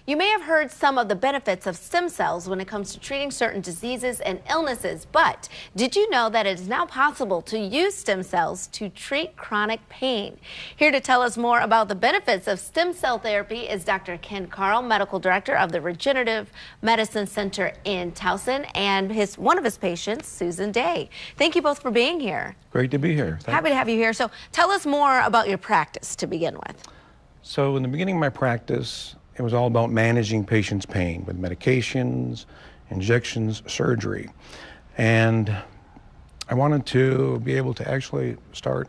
You may have heard some of the benefits of stem cells when it comes to treating certain diseases and illnesses, but did you know that it is now possible to use stem cells to treat chronic pain? Here to tell us more about the benefits of stem cell therapy is Dr. Ken Carl, Medical Director of the Regenerative Medicine Center in Towson, and one of his patients, Susan Day. Thank you both for being here. Great to be here. Thanks. Happy to have you here. So tell us more about your practice to begin with. So in the beginning of my practice, it was all about managing patients' pain with medications, injections, surgery. And I wanted to be able to actually start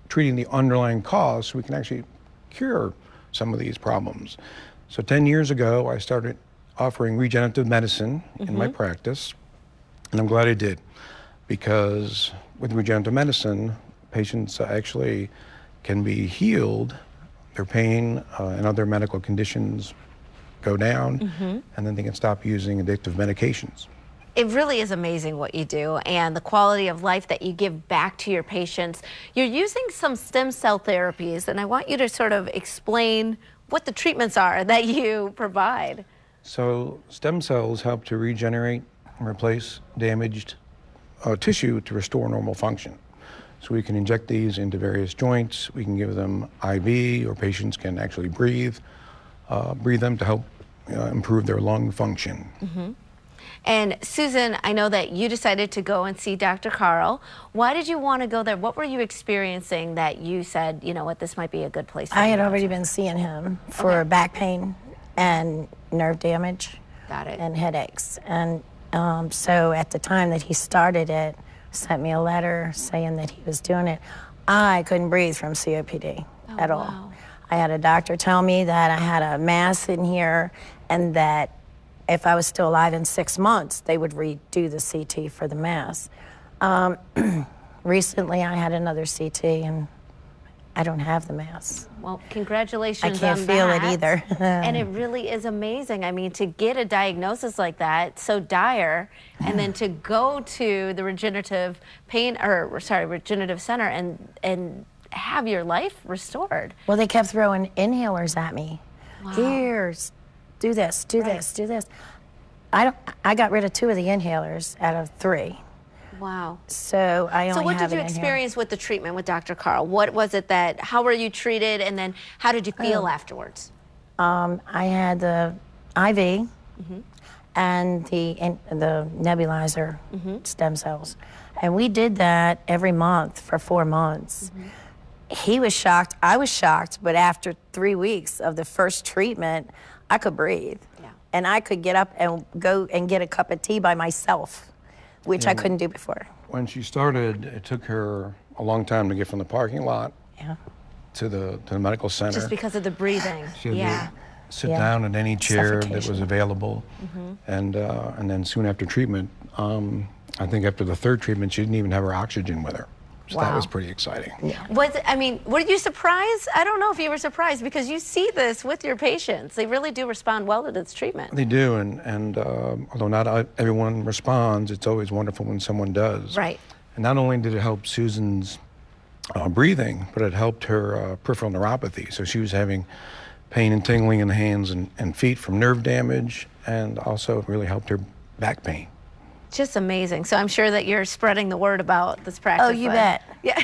treating the underlying cause so we can actually cure some of these problems. So 10 years ago, I started offering regenerative medicine in my practice, and I'm glad I did, because with regenerative medicine, patients actually can be healed, their pain and other medical conditions go down, and then they can stop using addictive medications. It really is amazing what you do and the quality of life that you give back to your patients. You're using some stem cell therapies, and I want you to sort of explain what the treatments are that you provide. So stem cells help to regenerate and replace damaged tissue to restore normal function. So we can inject these into various joints. We can give them IV, or patients can actually breathe them to help improve their lung function. And Susan, I know that you decided to go and see Dr. Carl. Why did you want to go there? What were you experiencing that you said, you know what, this might be a good place to I had already been seeing him for back pain and nerve damage. Got it. And headaches. And so at the time that he started it, sent me a letter saying that he was doing it. I couldn't breathe from COPD at all. I had a doctor tell me that I had a mass in here and that if I was still alive in 6 months, they would redo the CT for the mass. Recently, I had another CT, and I don't have the mass. Well, congratulations on that. I can't feel it either. And it really is amazing. I mean, to get a diagnosis like that, so dire, and then to go to the regenerative regenerative center and have your life restored. Well, they kept throwing inhalers at me. Wow. Here's, do this, do this, do this. I got rid of 2 of the inhalers out of 3. Wow. So I only So what did you have experience with the treatment with Dr. Carl? What was it how were you treated, and then how did you feel afterwards? I had the IV and the nebulizer stem cells. And we did that every month for 4 months. He was shocked, I was shocked, but after 3 weeks of the first treatment, I could breathe. And I could get up and go and get a cup of tea by myself, which I couldn't do before. When she started, it took her a long time to get from the parking lot to the medical center. Just because of the breathing. She had to sit down in any chair that was available. And then soon after treatment, I think after the 3rd treatment, she didn't even have her oxygen with her. So that was pretty exciting. I mean, were you surprised? I don't know if you were surprised, because you see this with your patients. They really do respond well to this treatment. They do, and although not everyone responds, it's always wonderful when someone does. Right. And not only did it help Susan's breathing, but it helped her peripheral neuropathy. So she was having pain and tingling in the hands and feet from nerve damage, and also really helped her back pain. Just amazing. So I'm sure that you're spreading the word about this practice. Oh, you bet. Yeah.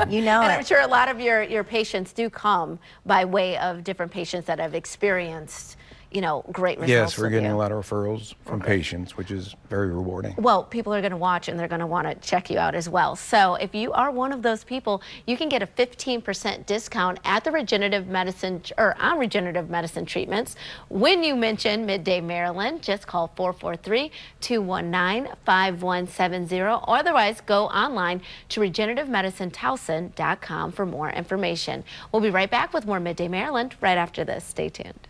You know and it. I'm sure a lot of your patients do come by way of different patients that have experienced, you know, great results. Yes, we're getting a lot of referrals from patients, which is very rewarding. Well, people are going to watch, and they're going to want to check you out as well. So if you are one of those people, you can get a 15% discount at the Regenerative Medicine, or on Regenerative Medicine treatments. When you mention Midday Maryland, just call 443-219-5170, or otherwise go online to regenerativemedicinetowson.com for more information. We'll be right back with more Midday Maryland right after this. Stay tuned.